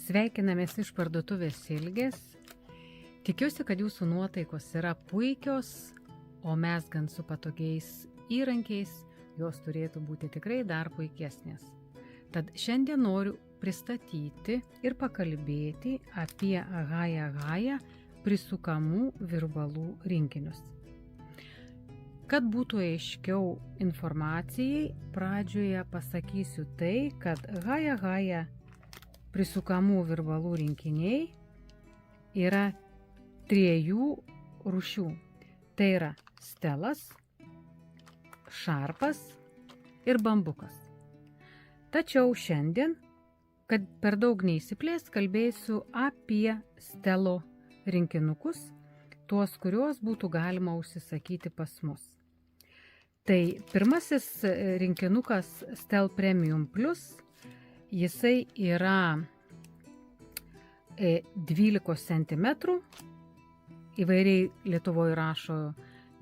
Sveikinamės iš parduotuvės Ilgės. Tikiuosi, kad jūsų nuotaikos yra puikios, o mes gan su patogiais įrankiais jos turėtų būti tikrai dar puikesnės. Tad šiandien noriu pristatyti ir pakalbėti apie Gaja prisukamų virbalų rinkinius. Kad būtų aiškiau informacijai, pradžioje pasakysiu tai, kad Gaja prisukamų virbalų rinkiniai yra 3 rūšių. Tai yra stelas, šarpas ir bambukas. Tačiau šiandien, kad per daug neįsiplės, kalbėsiu apie stelo rinkinukus, tuos, kuriuos būtų galima užsisakyti pas mus. Tai pirmasis rinkinukas Stel Premium Plus, jisai yra 12 cm, įvairiai Lietuvoje rašo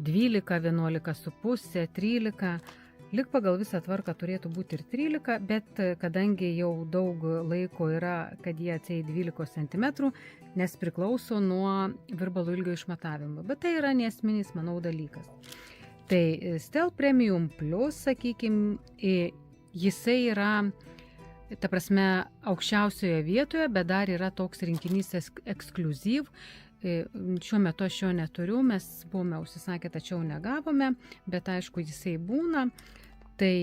12, 11,5, 13, lyg pagal visą tvarką turėtų būti ir 13, bet kadangi jau daug laiko yra, kad jie atseit 12 cm, nes priklauso nuo virbalų ilgio išmatavimo, bet tai yra neesminis, manau, dalykas. Tai Stel Premium Plus, sakykime, jisai yra, ta prasme, aukščiausioje vietoje, bet dar yra toks rinkinys ekskliuzyv. Šiuo metu aš jo neturiu, mes buvome užsisakę, tačiau negavome, bet aišku, jisai būna. Tai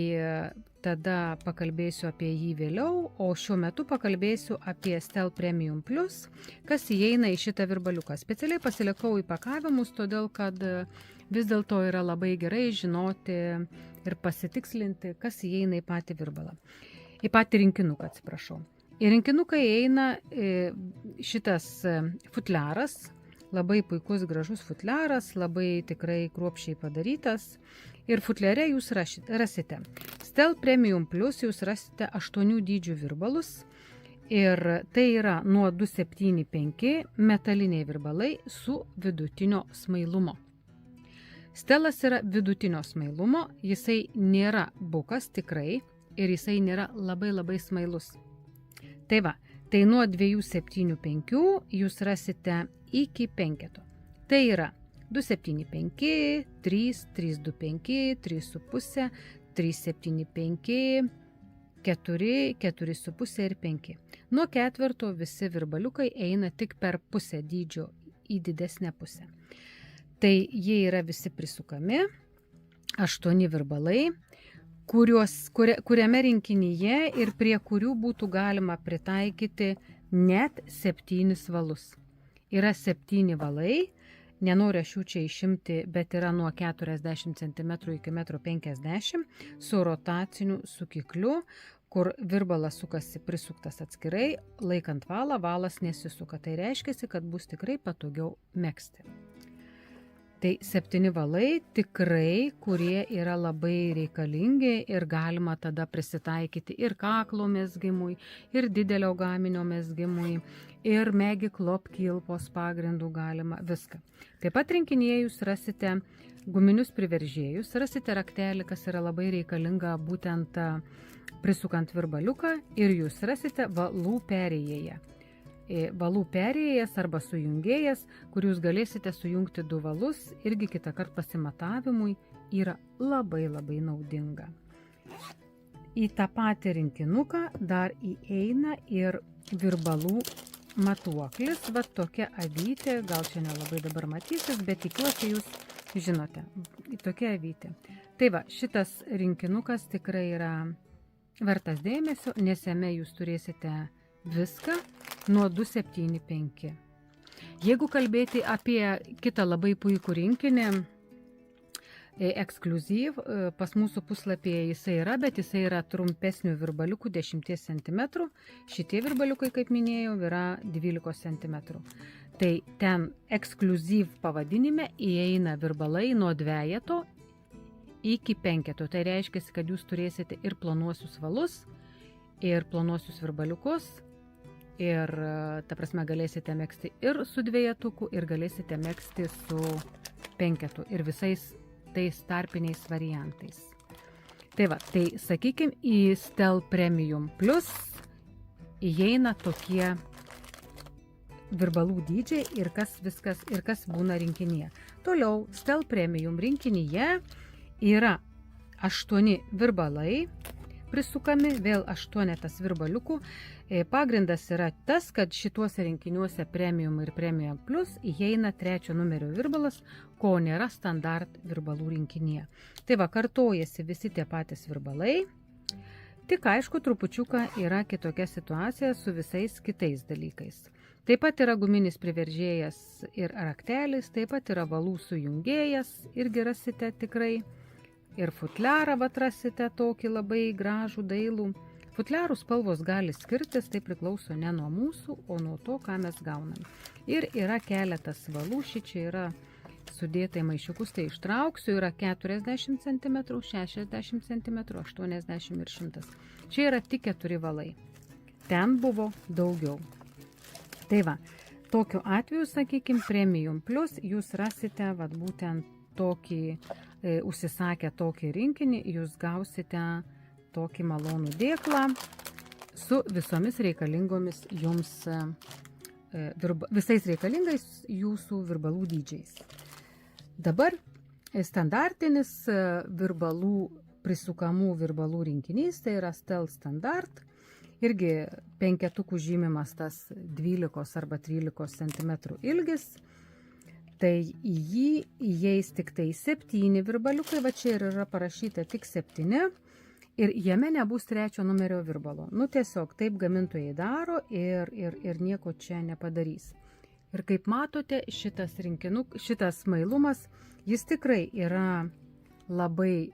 tada pakalbėsiu apie jį vėliau, o šiuo metu pakalbėsiu apie Stel Premium Plus, kas įeina į šitą virbaliuką. Specialiai pasilikau įpakavimus, todėl kad vis dėlto yra labai gerai žinoti ir pasitikslinti, kas įeina į patį virbalą. Į patį rinkinuką, atsiprašau. Į rinkinuką įeina šitas futliaras, labai puikus, gražus futliaras, labai tikrai kruopščiai padarytas. Ir futliare jūs rasite Stel Premium Plus, jūs rasite 8 dydžių virbalus. Ir tai yra nuo 275 metaliniai virbalai su vidutinio smailumo. Stelas yra vidutinio smailumo, jisai nėra bukas tikrai ir jisai nėra labai smailus. Tai va, tai nuo 275 jūs rasite iki 5. Tai yra 275, 3, 325, 3,5, 375, 4, 4,5 ir 5. Nuo 4 visi virbaliukai eina tik per pusę dydžio į didesnę pusę. Tai jie yra visi prisukami, 8 virbalai, kuriame rinkinyje ir prie kurių būtų galima pritaikyti net 7 valus. Yra 7 valai, nenoriu aš jų čia išimti, bet yra nuo 40 cm iki 1,50 m su rotaciniu sukikliu, kur virbalas sukasi prisuktas atskirai, laikant valą, valas nesisuka. Tai reiškia, kad bus tikrai patogiau megzti. Tai 7 valai tikrai, kurie yra labai reikalingi ir galima tada prisitaikyti ir kaklo mezgimui, ir didelio gaminio mezgimui, ir Megi Klop kilpos pagrindų galima, viską. Taip pat rinkinyje jūs rasite guminius priveržėjus, rasite raktelį, kas yra labai reikalinga būtent prisukant virbaliuką, ir jūs rasite valų perėjėje. Valų perėjėjas arba sujungėjas, kur jūs galėsite sujungti 2 valus, irgi kitą kartą pasimatavimui yra labai naudinga. Į tą patį rinkinuką dar įeina ir virbalų matuoklis, va tokia avytė, gal čia nelabai dabar matysis, bet tikiuosi jūs žinote, tokia avytė. Tai va, šitas rinkinukas tikrai yra vertas dėmesio, nes jame jūs turėsite viską nuo 275. Jeigu kalbėti apie kitą labai puikų rinkinį, ekskliuzyv, pas mūsų puslapyje jisai yra, bet jisai yra trumpesnių virbaliukų 10 cm. Šitie virbaliukai, kaip minėjau, yra 12 cm. Tai ten ekskliuzyv pavadinime įeina virbalai nuo 2 iki 5. Tai reiškia, kad jūs turėsite ir plonuosius valus, ir plonuosius virbaliukus, ir, ta prasme, galėsite megzti ir su 2, ir galėsite megzti su 5, ir visais tais tarpiniais variantais. Tai va, tai sakykime, į Stel Premium Plus įeina tokie virbalų dydžiai ir kas būna rinkinyje. Toliau, Stel Premium rinkinyje yra 8 virbalai prisukami, vėl 8 virbaliukų. Pagrindas yra tas, kad šituose rinkiniuose Premium ir Premium Plus įeina 3 numerio virbalas, ko nėra standart virbalų rinkinyje. Tai va, kartojasi visi tie patys virbalai, tik aišku, trupučiuką yra kitokia situacija su visais kitais dalykais. Taip pat yra guminis priveržėjas ir raktelis, taip pat yra valų sujungėjas, irgi rasite tikrai. Ir futliarą atrasite tokį labai gražų dailų. Futliarų spalvos gali skirtis, tai priklauso ne nuo mūsų, o nuo to, ką mes gaunam. Ir yra keletas valų, šičia yra sudėta į maišiukus, tai ištrauksiu, yra 40 cm, 60 cm, 80 ir 100. Čia yra tik 4 valai. Ten buvo daugiau. Tai va, tokiu atveju, sakykime, Premium Plus jūs rasite vat, būtent tokį, užsisakę tokį rinkinį, jūs gausite tokį malonų dėklą su visomis reikalingomis jums, visais reikalingais jūsų virbalų dydžiais. Dabar standartinis virbalų, prisukamų virbalų rinkinys, tai yra Stel Standard. Irgi 5 žymimas tas 12 arba 13 cm ilgis, tai į jį įeis tik tai 7 virbaliukai, va čia ir yra parašyta tik 7 ir jame nebus 3 numerio virbalo. Nu tiesiog taip gamintojai daro ir nieko čia nepadarys. Ir kaip matote, šitas mailumas, jis tikrai yra labai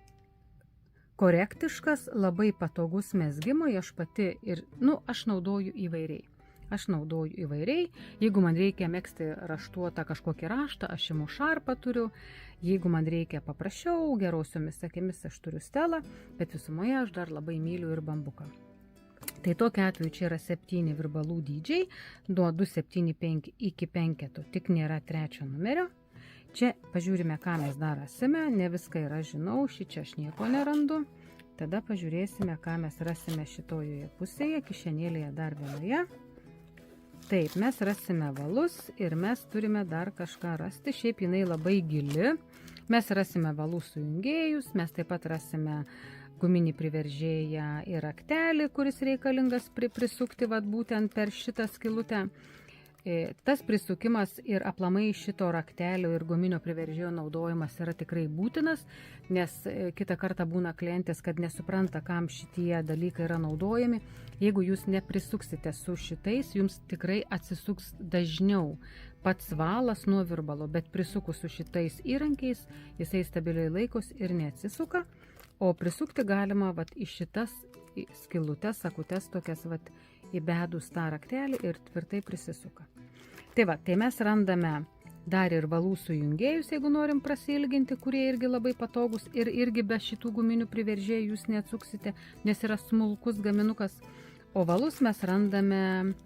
korektiškas, labai patogus mezgimui, aš pati ir, aš naudoju įvairiai. Jeigu man reikia megzti raštuotą kažkokį raštą, aš imu šarpą turiu, jeigu man reikia paprasčiau, gerosiomis akimis aš turiu Stelą, bet visumoje aš dar labai myliu ir bambuką. Tai tokia atveju čia yra 7 virbalų dydžiai, nuo 275 iki 5, tik nėra 3 numerio. Čia pažiūrime, ką mes dar rasime, ne viską yra žinau, šičia aš nieko nerandu. Tada pažiūrėsime, ką mes rasime šitojoje pusėje, kišenėlėje dar vienoje. Taip, mes rasime valus ir mes turime dar kažką rasti, šiaip jinai labai gili. Mes rasime valų sujungėjus, mes taip pat rasime guminį priveržėją ir raktelį, kuris reikalingas prisukti vat, būtent per šitą skylutę. Tas prisukimas ir aplamai šito raktelio ir guminio priveržėjo naudojimas yra tikrai būtinas, nes kitą kartą būna klientės, kad nesupranta, kam šitie dalykai yra naudojami. Jeigu jūs neprisuksite su šitais, jums tikrai atsisuks dažniau pats valas nuo virbalo, bet prisukus su šitais įrankiais, jisai stabiliai laikos ir neatsisuka, o prisukti galima vat, į šitas skylutes, sakutes, tokias vat, įbedus tą raktelį ir tvirtai prisisuka. Tai va, tai mes randame dar ir valų sujungėjus, jeigu norim prasilginti, kurie irgi labai patogus ir irgi be šitų guminių priveržėjų jūs neatsuksite, nes yra smulkus gaminukas. O valus mes randame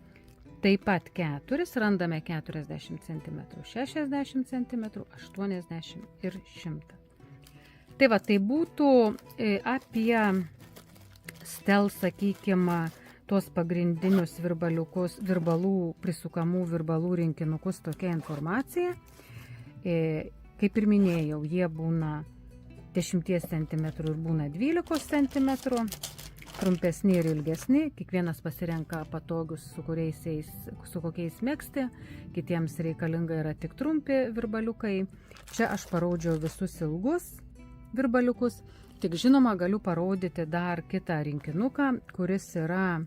taip pat 4, randame 40 cm, 60 cm, 80 ir 100. Tai va, tai būtų apie Stel, sakykime, tuos pagrindinius virbalų, prisukamų virbalų rinkinukus tokia informacija. Kaip ir minėjau, jie būna 10 cm ir būna 12 cm, trumpesni ir ilgesni, kiekvienas pasirenka patogius, su kokiais megzti, kitiems reikalinga yra tik trumpi virbaliukai. Čia aš parodžiau visus ilgus virbaliukus. Tik žinoma, galiu parodyti dar kitą rinkinuką, kuris yra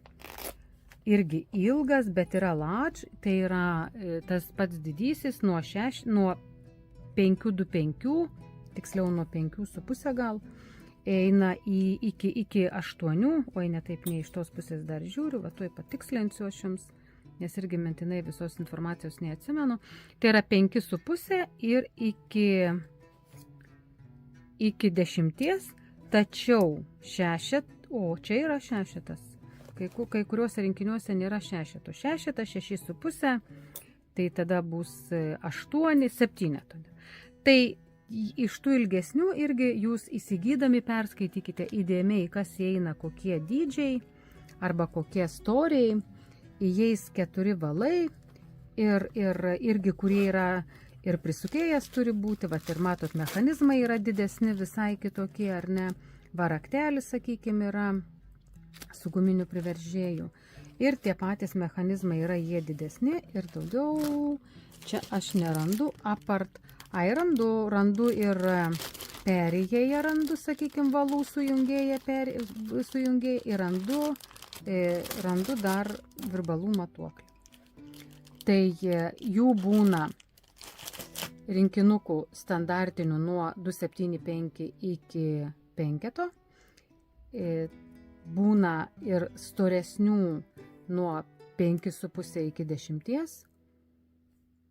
irgi ilgas, bet yra large, tai yra tas pats didysis nuo 5,25, tiksliau nuo 5,5 gal, eina iki 8, oi ne taip, ne iš tos pusės dar žiūriu, va tuoj patikslinsiu aš jums, nes irgi mintinai visos informacijos neatsimenu. Tai yra 5,5 ir iki 10, tačiau 6, o čia yra 6, kai kuriuose rinkiniuose nėra 6, 6,5, tai tada bus 8, 7. Tai iš tų ilgesnių irgi jūs įsigydami perskaitykite įdėmiai, kas įeina, kokie dydžiai arba kokie storiai, įeis 4 valai ir irgi, kurie yra ir prisukėjas turi būti, vat ir matot, mechanizmai yra didesni, visai kitokie, ar ne, varaktelis, sakykime, yra su guminiu priveržėju. Ir tie patys mechanizmai yra jie didesni ir daugiau čia aš nerandu, apart, randu ir perėjėje randu, sakykime, valų sujungėję ir randu dar virbalų matuoklį. Tai jų būna rinkinukų standartinių nuo 275 iki 5, būna ir storesnių nuo 5,5 iki 10,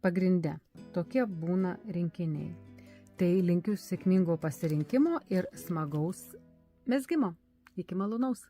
pagrinde. Tokie būna rinkiniai. Tai linkiu sėkmingo pasirinkimo ir smagaus mezgimo. Iki malonaus.